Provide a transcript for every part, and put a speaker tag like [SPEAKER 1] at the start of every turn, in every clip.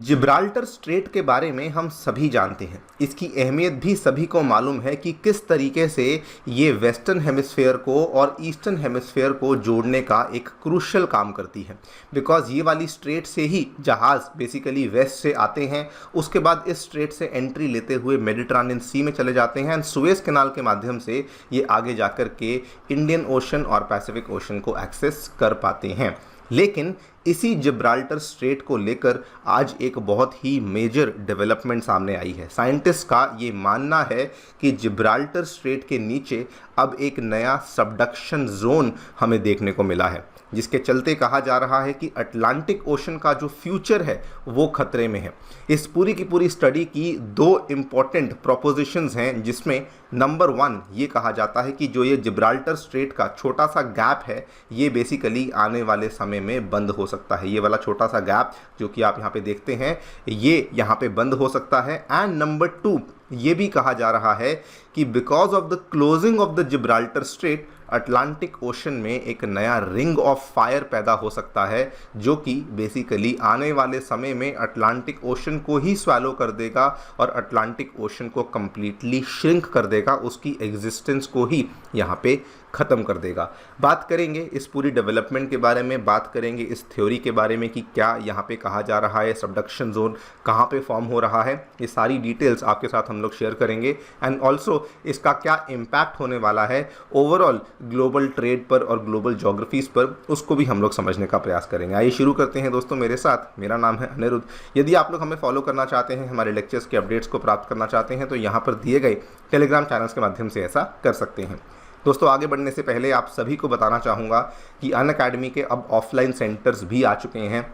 [SPEAKER 1] Gibraltar straight के बारे में हम सभी जानते हैं। इसकी अहमियत भी सभी को मालूम है कि किस तरीके से ये वेस्टर्न हेमिस्फेयर को और ईस्टर्न हेमिस्फेयर को जोड़ने का एक क्रूशियल काम करती है। बिकॉज ये वाली स्ट्रेट से ही जहाज़ बेसिकली वेस्ट से आते हैं, उसके बाद इस स्ट्रेट से एंट्री लेते हुए मेडिटरेनियन सी में चले जाते हैं एंड सुएज़ कैनाल के माध्यम से ये आगे जाकर के इंडियन ओशन और पैसिफिक ओशन को एक्सेस कर पाते हैं। लेकिन इसी जिब्राल्टर स्ट्रेट को लेकर आज एक बहुत ही मेजर डेवलपमेंट सामने आई है। साइंटिस्ट का ये मानना है कि जिब्राल्टर स्ट्रेट के नीचे अब एक नया सबडक्शन जोन हमें देखने को मिला है, जिसके चलते कहा जा रहा है कि अटलांटिक ओशन का जो फ्यूचर है वो खतरे में है। इस पूरी की पूरी स्टडी की दो इम्पॉर्टेंट प्रोपोजिशंस हैं, जिसमें नंबर 1 ये कहा जाता है कि जो ये जिब्राल्टर स्ट्रेट का छोटा सा गैप है ये बेसिकली आने वाले समय में बंद हो सकता है। ये वाला छोटा सा गैप जो कि आप यहाँ पे देखते हैं ये यहाँ पे बंद हो सकता है। एंड नंबर 2 ये भी कहा जा रहा है कि because of the closing of the Gibraltar straight Atlantic ocean में एक नया रिंग ऑफ फायर पैदा हो सकता है, जो कि बेसिकली आने वाले समय में अटलांटिक ओशन को ही स्वैलो कर देगा और अटलांटिक ओशन को कंप्लीटली श्रिंक कर देगा, उसकी एग्जिस्टेंस को ही यहाँ पे ख़त्म कर देगा। बात करेंगे इस पूरी डेवलपमेंट के बारे में, बात करेंगे इस थ्योरी के बारे में कि क्या यहाँ पे कहा जा रहा है सबडक्शन जोन कहाँ पे फॉर्म हो रहा है। ये सारी डिटेल्स आपके साथ हम लोग शेयर करेंगे एंड ऑल्सो इसका क्या इम्पैक्ट होने वाला है ओवरऑल ग्लोबल ट्रेड पर और ग्लोबल जोग्राफीज़ पर, उसको भी हम लोग समझने का प्रयास करेंगे। आइए शुरू करते हैं दोस्तों मेरे साथ। मेरा नाम है अनिरुद्ध। यदि आप लोग हमें फॉलो करना चाहते हैं, हमारे लेक्चर्स के अपडेट्स को प्राप्त करना चाहते हैं, तो यहाँ पर दिए गए टेलीग्राम चैनल्स के माध्यम से ऐसा कर सकते हैं। दोस्तों आगे बढ़ने से पहले आप सभी को बताना चाहूँगा कि अनअकैडमी के अब ऑफलाइन सेंटर्स भी आ चुके हैं।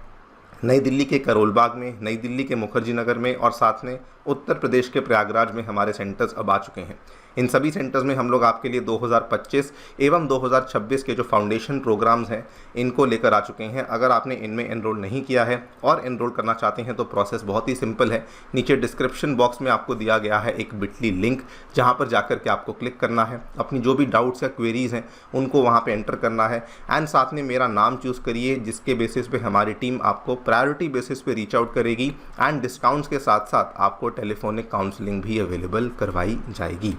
[SPEAKER 1] नई दिल्ली के करोल बाग में, नई दिल्ली के मुखर्जी नगर में और साथ में उत्तर प्रदेश के प्रयागराज में हमारे सेंटर्स अब आ चुके हैं। इन सभी सेंटर्स में हम लोग आपके लिए 2025 एवं 2026 के जो फाउंडेशन प्रोग्राम्स हैं इनको लेकर आ चुके हैं। अगर आपने इनमें एनरोल नहीं किया है और एनरोल करना चाहते हैं तो प्रोसेस बहुत ही सिंपल है। नीचे डिस्क्रिप्शन बॉक्स में आपको दिया गया है एक बिटली लिंक, जहां पर जाकर के आपको क्लिक करना है, अपनी जो भी डाउट्स या क्वेरीज़ हैं उनको वहाँ पर एंटर करना है एंड साथ में मेरा नाम चूज़ करिए, जिसके बेसिस पे हमारी टीम आपको प्रायोरिटी बेसिस पे रीच आउट करेगी एंड डिस्काउंट्स के साथ साथ आपको टेलीफोनिक काउंसलिंग भी अवेलेबल करवाई जाएगी।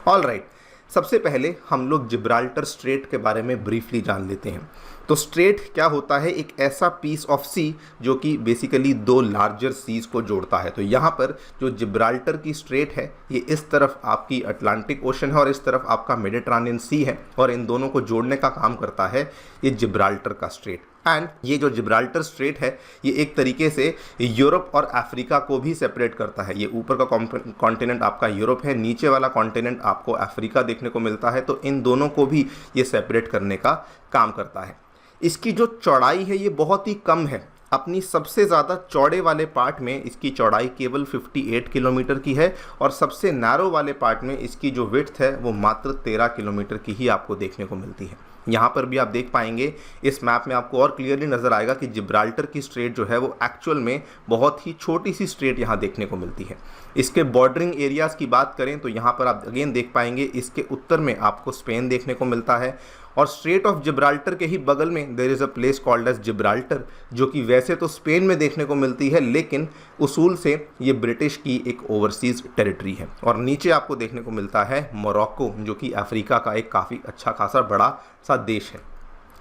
[SPEAKER 1] ऑल राइट, सबसे पहले हम लोग जिब्राल्टर स्ट्रेट के बारे में ब्रीफली जान लेते हैं। तो स्ट्रेट क्या होता है? एक ऐसा पीस ऑफ सी जो कि बेसिकली दो लार्जर सीज को जोड़ता है। तो यहाँ पर जो जिब्राल्टर की स्ट्रेट है ये इस तरफ आपकी अटलांटिक ओशन है और इस तरफ आपका मेडिटरेनियन सी है, और इन दोनों को जोड़ने का काम करता है ये जिब्राल्टर का स्ट्रेट। एंड ये जो जिब्राल्टर स्ट्रेट है ये एक तरीके से यूरोप और अफ्रीका को भी सेपरेट करता है। ये ऊपर का कॉन्टिनेंट आपका यूरोप है, नीचे वाला कॉन्टिनेंट आपको अफ्रीका देखने को मिलता है, तो इन दोनों को भी ये सेपरेट करने का काम करता है। इसकी जो चौड़ाई है ये बहुत ही कम है। अपनी सबसे ज़्यादा चौड़े वाले पार्ट में इसकी चौड़ाई केवल 58 किलोमीटर की है और सबसे नैरो वाले पार्ट में इसकी जो विड्थ है वो मात्र 13 किलोमीटर की ही आपको देखने को मिलती है। यहाँ पर भी आप देख पाएंगे इस मैप में आपको और क्लियरली नज़र आएगा कि जिब्राल्टर की स्ट्रेट जो है वो एक्चुअल में बहुत ही छोटी सी स्ट्रेट यहाँ देखने को मिलती है। इसके बॉर्डरिंग एरियाज़ की बात करें तो यहाँ पर आप अगेन देख पाएंगे इसके उत्तर में आपको स्पेन देखने को मिलता है और स्ट्रेट ऑफ जिब्राल्टर के ही बगल में there is a place called as Gibraltar, जो कि वैसे तो स्पेन में देखने को मिलती है लेकिन उसूल से ये ब्रिटिश की एक ओवरसीज़ टेरिटरी है। और नीचे आपको देखने को मिलता है मोरक्को, जो कि अफ्रीका का एक काफ़ी अच्छा खासा बड़ा सा देश है।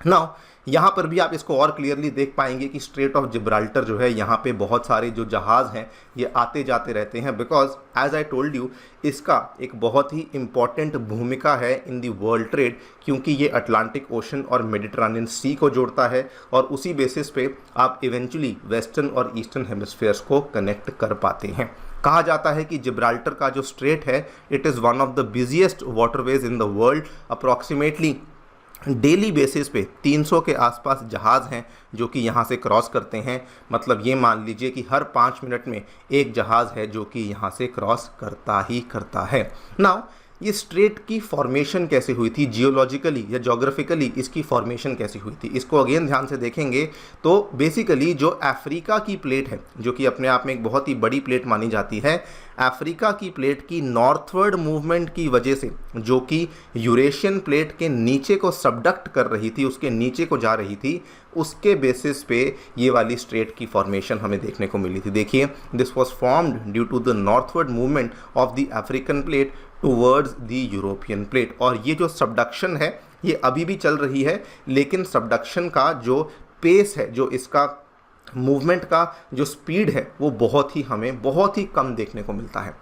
[SPEAKER 1] नाउ यहाँ पर भी आप इसको और क्लियरली देख पाएंगे कि स्ट्रेट ऑफ जिब्राल्टर जो है यहाँ पे बहुत सारे जो जहाज़ हैं ये आते जाते रहते हैं, because as I told you इसका एक बहुत ही इम्पॉर्टेंट भूमिका है इन दी वर्ल्ड ट्रेड, क्योंकि ये अटलांटिक ओशन और मेडिटरेनियन सी को जोड़ता है और उसी बेसिस पे आप इवेंचुअली वेस्टर्न और ईस्टर्न हेमिस्फेयर्स को कनेक्ट कर पाते हैं। कहा जाता है कि जिब्राल्टर का जो स्ट्रेट है it is one of the busiest waterways in the world. Approximately daily basis पे 300 के आसपास जहाज़ हैं जो कि यहाँ से क्रॉस करते हैं। मतलब ये मान लीजिए कि हर 5 मिनट में एक जहाज़ है जो कि यहाँ से क्रॉस करता ही करता है। नाउ ये स्ट्रेट की फॉर्मेशन कैसे हुई थी, जियोलॉजिकली या जोग्राफिकली इसकी फॉर्मेशन कैसे हुई थी, इसको अगेन ध्यान से देखेंगे तो बेसिकली जो अफ्रीका की प्लेट है, जो कि अपने आप में एक बहुत ही बड़ी प्लेट मानी जाती है, अफ्रीका की प्लेट की नॉर्थवर्ड मूवमेंट की वजह से, जो कि यूरेशियन प्लेट के नीचे को सबडक्ट कर रही थी, उसके नीचे को जा रही थी, उसके बेसिस पे ये वाली स्ट्रेट की फॉर्मेशन हमें देखने को मिली थी। देखिए, this was formed due to the northward movement of the African plate towards the European plate. और ये जो सबडक्शन है ये अभी भी चल रही है, लेकिन सबडक्शन का जो पेस है, जो इसका मूवमेंट का जो स्पीड है, वो बहुत ही कम देखने को मिलता है।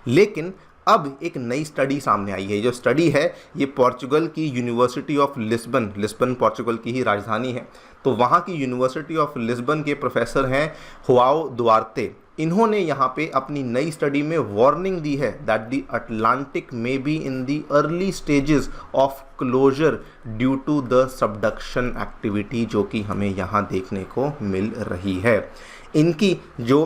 [SPEAKER 1] लेकिन अब एक नई स्टडी सामने आई है। जो स्टडी है ये पोर्चुगल की यूनिवर्सिटी ऑफ लिस्बन पोर्चुगल की ही राजधानी है, तो वहाँ की यूनिवर्सिटी ऑफ लिस्बन के प्रोफेसर हैं हुआओ दुआर्ते। इन्होंने यहाँ पे अपनी नई स्टडी में वार्निंग दी है that the Atlantic may be in the early stages of closure due to the subduction activity, जो कि हमें यहाँ देखने को मिल रही है। इनकी जो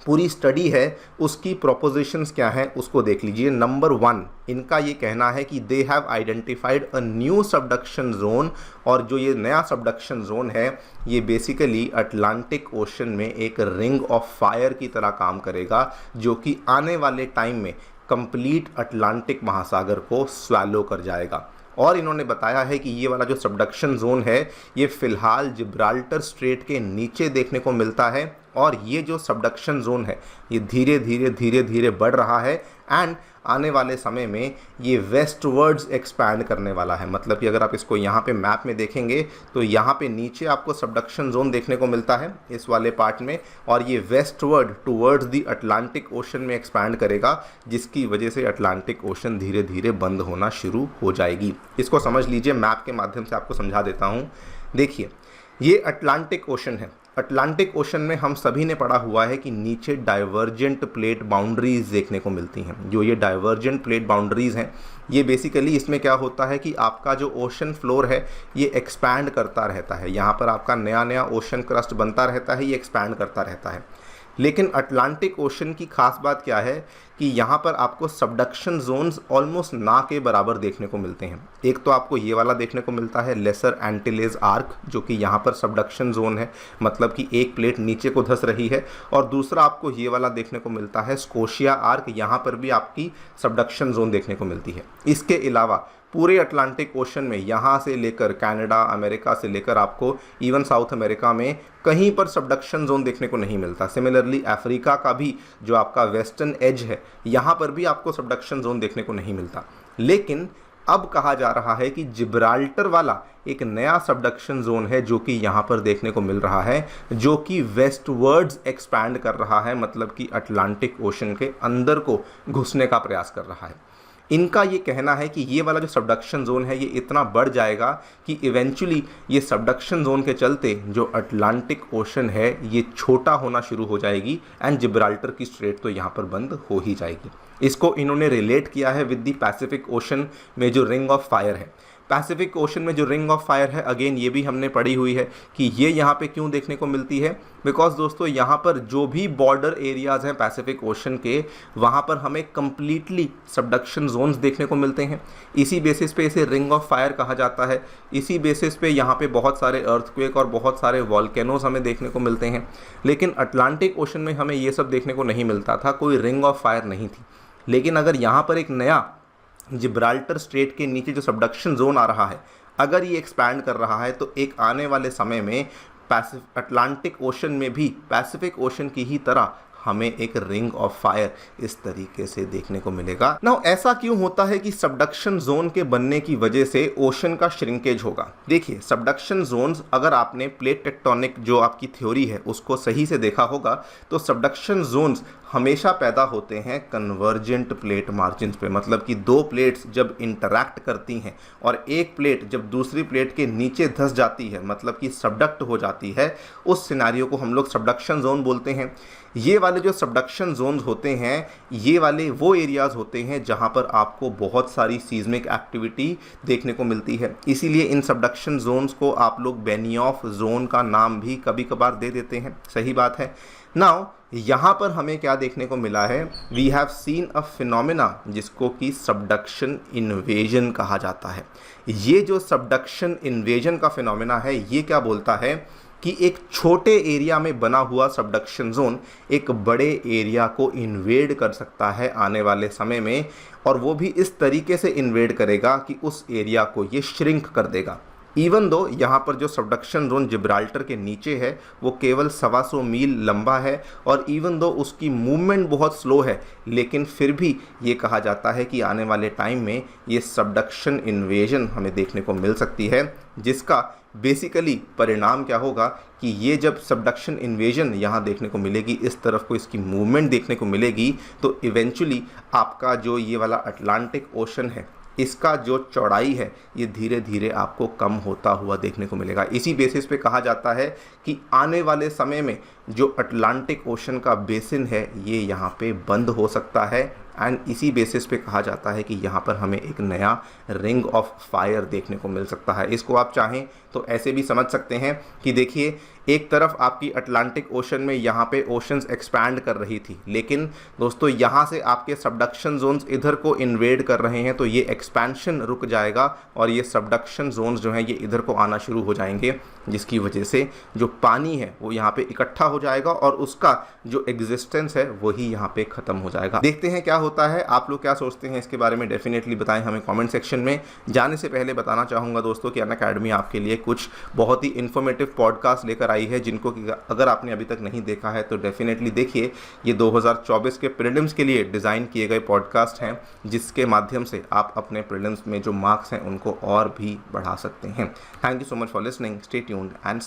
[SPEAKER 1] पूरी स्टडी है उसकी प्रोपोजिशंस क्या हैं उसको देख लीजिए। नंबर 1, इनका ये कहना है कि they have identified a new subduction zone, और जो ये नया सबडक्शन जोन है ये बेसिकली अटलांटिक ओशन में एक रिंग ऑफ फायर की तरह काम करेगा, जो कि आने वाले टाइम में कंप्लीट अटलांटिक महासागर को स्वैलो कर जाएगा। और इन्होंने बताया है कि ये वाला जो सबडक्शन जोन है ये फ़िलहाल जिब्राल्टर स्ट्रेट के नीचे देखने को मिलता है, और ये जो सबडक्शन जोन है ये धीरे धीरे बढ़ रहा है, एंड आने वाले समय में ये वेस्टवर्ड्स एक्सपैंड करने वाला है। मतलब कि अगर आप इसको यहाँ पे मैप में देखेंगे तो यहाँ पे नीचे आपको सबडक्शन जोन देखने को मिलता है इस वाले पार्ट में, और ये westward towards the Atlantic ocean में एक्सपैंड करेगा, जिसकी वजह से अटलांटिक ओशन धीरे धीरे बंद होना शुरू हो जाएगी। इसको समझ लीजिए, मैप के माध्यम से आपको समझा देता हूँ। देखिए, ये अटलांटिक ओशन है। अटलांटिक ओशन में हम सभी ने पढ़ा हुआ है कि नीचे डाइवर्जेंट प्लेट बाउंड्रीज देखने को मिलती हैं। जो ये डाइवर्जेंट प्लेट बाउंड्रीज हैं ये बेसिकली इसमें क्या होता है कि आपका जो ओशन फ्लोर है ये एक्सपैंड करता रहता है। यहाँ पर आपका नया नया ओशन क्रस्ट बनता रहता है, ये एक्सपैंड करता रहता है। लेकिन अटलांटिक ओशन की खास बात क्या है कि यहाँ पर आपको सबडक्शन जोन्स ऑलमोस्ट ना के बराबर देखने को मिलते हैं। एक तो आपको ये वाला देखने को मिलता है लेसर एंटिलेज आर्क, जो कि यहाँ पर सबडक्शन जोन है, मतलब कि एक प्लेट नीचे को धंस रही है, और दूसरा आपको ये वाला देखने को मिलता है स्कोशिया आर्क, यहाँ पर भी आपकी सबडक्शन जोन देखने को मिलती है। इसके अलावा पूरे अटलांटिक ओशन में यहाँ से लेकर कनाडा, अमेरिका से लेकर आपको इवन साउथ अमेरिका में कहीं पर सबडक्शन जोन देखने को नहीं मिलता। सिमिलरली अफ्रीका का भी जो आपका वेस्टर्न एज है यहाँ पर भी आपको सबडक्शन जोन देखने को नहीं मिलता। लेकिन अब कहा जा रहा है कि जिब्राल्टर वाला एक नया सबडक्शन जोन है जो कि यहाँ पर देखने को मिल रहा है, जो कि वेस्टवर्ड्स एक्सपैंड कर रहा है, मतलब कि अटलांटिक ओशन के अंदर को घुसने का प्रयास कर रहा है। इनका ये कहना है कि ये वाला जो सबडक्शन जोन है ये इतना बढ़ जाएगा कि इवेंचुअली ये सबडक्शन जोन के चलते जो अटलांटिक ओशन है ये छोटा होना शुरू हो जाएगी, एंड जिब्राल्टर की स्ट्रेट तो यहाँ पर बंद हो ही जाएगी। इसको इन्होंने रिलेट किया है विद द पैसिफिक ओशन में जो रिंग ऑफ फायर है। पैसिफिक ओशन में जो रिंग ऑफ फायर है, अगेन ये भी हमने पढ़ी हुई है कि ये यहाँ पे क्यों देखने को मिलती है, बिकॉज दोस्तों यहाँ पर जो भी बॉर्डर एरियाज़ हैं पैसिफिक ओशन के, वहाँ पर हमें कम्प्लीटली सबडक्शन जोन्स देखने को मिलते हैं। इसी बेसिस पे इसे रिंग ऑफ फायर कहा जाता है। इसी बेसिस पे यहाँ पे बहुत सारे अर्थक्वेक और बहुत सारे वॉल्केनोज हमें देखने को मिलते हैं। लेकिन अटलांटिक ओशन में हमें ये सब देखने को नहीं मिलता था, कोई रिंग ऑफ फायर नहीं थी। लेकिन अगर यहाँ पर एक नया जिब्राल्टर स्ट्रेट के नीचे जो सबडक्शन जोन आ रहा है, अगर ये एक्सपैंड कर रहा है तो एक आने वाले समय में अटलांटिक ओशन में भी पैसिफिक ओशन की ही तरह हमें एक रिंग ऑफ फायर इस तरीके से देखने को मिलेगा। नाउ ऐसा क्यों होता है कि सबडक्शन जोन के बनने की वजह से ओशन का श्रिंकेज होगा? देखिए, सबडक्शन जोन्स, अगर आपने प्लेट टेक्टोनिक जो आपकी थ्योरी है उसको सही से देखा होगा तो सबडक्शन जोन्स हमेशा पैदा होते हैं कन्वर्जेंट प्लेट मार्जिन पे। मतलब कि दो प्लेट्स जब इंटरैक्ट करती हैं और एक प्लेट जब दूसरी प्लेट के नीचे धंस जाती है, मतलब कि सबडक्ट हो जाती है, उस सिनेरियो को हम लोग सबडक्शन जोन बोलते हैं। ये वाले जो सबडक्शन जोन्स होते हैं ये वाले वो एरियाज़ होते हैं जहाँ पर आपको बहुत सारी सीज़मिक एक्टिविटी देखने को मिलती है। इसीलिए इन सबडक्शन जोन्स को आप लोग बेनियोफ जोन का नाम भी कभी कभार दे देते हैं। सही बात है। नाउ यहाँ पर हमें क्या देखने को मिला है, we have seen a phenomena जिसको कि सबडक्शन इन्वेजन कहा जाता है। ये जो सबडक्शन इन्वेजन का फिनोमेना है ये क्या बोलता है कि एक छोटे एरिया में बना हुआ सबडक्शन जोन एक बड़े एरिया को इन्वेड कर सकता है आने वाले समय में, और वो भी इस तरीके से इन्वेड करेगा कि उस एरिया को ये श्रिंक कर देगा। इवन दो यहाँ पर जो सबडक्शन जोन जिब्राल्टर के नीचे है वो केवल 125 मील लंबा है, और इवन दो उसकी मूवमेंट बहुत स्लो है, लेकिन फिर भी ये कहा जाता है कि आने वाले टाइम में ये सबडक्शन इन्वेजन हमें देखने को मिल सकती है, जिसका बेसिकली परिणाम क्या होगा कि ये जब सबडक्शन इन्वेजन यहाँ देखने को मिलेगी, इस तरफ को इसकी मूवमेंट देखने को मिलेगी, तो इवेंचुअली आपका जो ये वाला अटलांटिक ओशन है इसका जो चौड़ाई है ये धीरे धीरे आपको कम होता हुआ देखने को मिलेगा। इसी बेसिस पे कहा जाता है कि आने वाले समय में जो अटलांटिक ओशन का बेसिन है ये यहाँ पे बंद हो सकता है, एंड इसी बेसिस पे कहा जाता है कि यहाँ पर हमें एक नया रिंग ऑफ फायर देखने को मिल सकता है। इसको आप चाहें तो ऐसे भी समझ सकते हैं कि देखिए, एक तरफ आपकी अटलांटिक ओशन में यहाँ पे ओशंस एक्सपैंड कर रही थी, लेकिन दोस्तों यहाँ से आपके सबडक्शन जोन्स इधर को इन्वेड कर रहे हैं, तो ये एक्सपेंशन रुक जाएगा और ये सबडक्शन जोन्स जो हैं ये इधर को आना शुरू हो जाएंगे, जिसकी वजह से जो पानी है वो यहाँ पे इकट्ठा हो जाएगा और उसका जो एग्जिस्टेंस है वही यहाँ पे ख़त्म हो जाएगा। देखते हैं क्या होता है। आप लोग क्या सोचते हैं इसके बारे में डेफिनेटली बताएं हमें कमेंट सेक्शन में। जाने से पहले बताना चाहूँगा दोस्तों कि अनअकैडमी आपके लिए कुछ बहुत ही इन्फॉर्मेटिव पॉडकास्ट लेकर आई है, जिनको कि अगर आपने अभी तक नहीं देखा है तो डेफिनेटली देखिए। ये 2024 के प्रीलिम्स के लिए डिज़ाइन किए गए पॉडकास्ट हैं, जिसके माध्यम से आप अपने प्रीलिम्स में जो मार्क्स हैं उनको और भी बढ़ा सकते हैं। Thank you so much for listening, stay tuned and